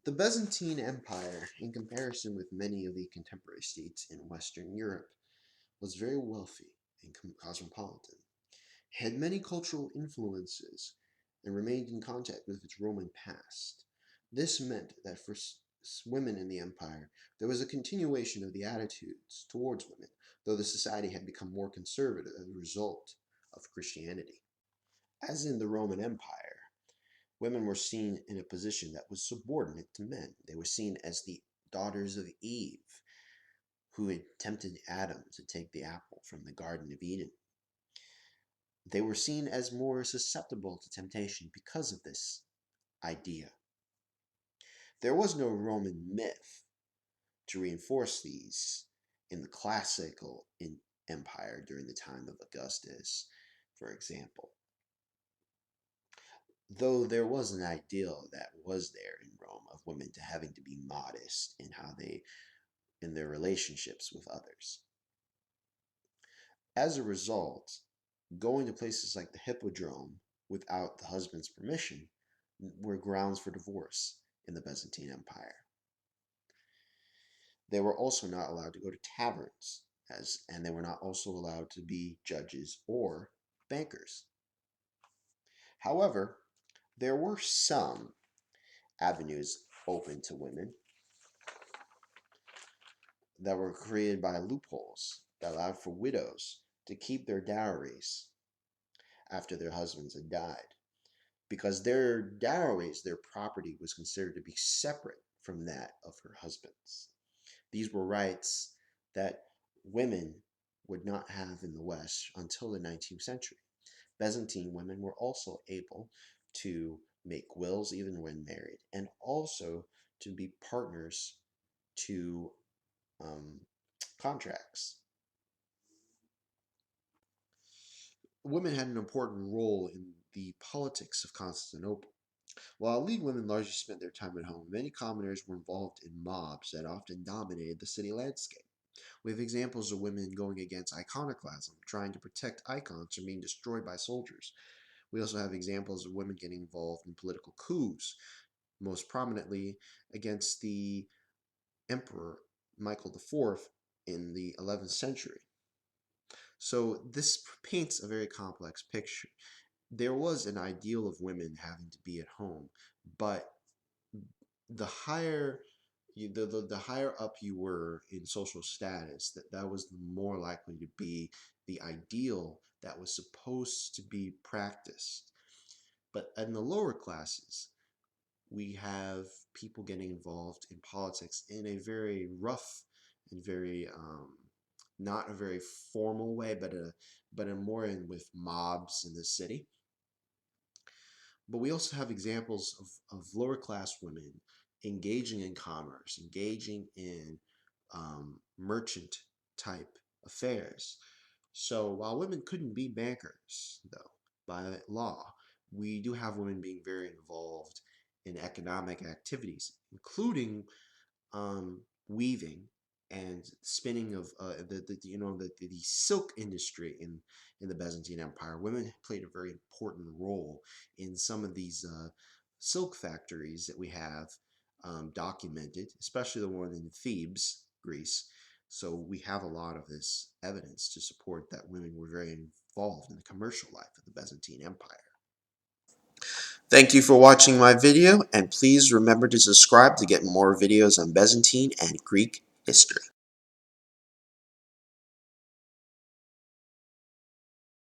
The Byzantine Empire, in comparison with many of the contemporary states in Western Europe, was very wealthy and cosmopolitan, had many cultural influences, and remained in contact with its Roman past. This meant that for women in the empire, there was a continuation of the attitudes towards women, though the society had become more conservative as a result of Christianity. As in the Roman Empire, women were seen in a position that was subordinate to men. They were seen as the daughters of Eve, who had tempted Adam to take the apple from the Garden of Eden. They were seen as more susceptible to temptation because of this idea. There was no Roman myth to reinforce these in the classical empire during the time of Augustus, for example. Though there was an ideal that was there in Rome of women to having to be modest in their relationships with others. As a result, going to places like the Hippodrome without the husband's permission were grounds for divorce in the Byzantine Empire. They were also not allowed to go to taverns, and they were not also allowed to be judges or bankers. However, there were some avenues open to women that were created by loopholes that allowed for widows to keep their dowries after their husbands had died, because their dowries, their property, was considered to be separate from that of her husband's. These were rights that women would not have in the West until the 19th century. Byzantine women were also able to make wills even when married, and also to be partners to contracts. Women had an important role in the politics of Constantinople. While elite women largely spent their time at home, many commoners were involved in mobs that often dominated the city landscape. We have examples of women going against iconoclasm, trying to protect icons from being destroyed by soldiers. We also have examples of women getting involved in political coups, most prominently against the Emperor Michael IV in the 11th century. So this paints a very complex picture. There was an ideal of women having to be at home, but the higher the higher up you were in social status, that was more likely to be the ideal that was supposed to be practiced. But in the lower classes, we have people getting involved in politics in a very rough and very not a very formal way, but a more in with mobs in the city. But we also have examples of lower class women engaging in commerce, engaging in merchant type affairs. So while women couldn't be bankers, though, by law, we do have women being very involved in economic activities, including weaving and spinning of the silk industry in the Byzantine Empire. Women played a very important role in some of these silk factories that we have documented, especially the one in Thebes, Greece. So we have a lot of this evidence to support that women were very involved in the commercial life of the Byzantine Empire. Thank you for watching my video, and please remember to subscribe to get more videos on Byzantine and Greek history.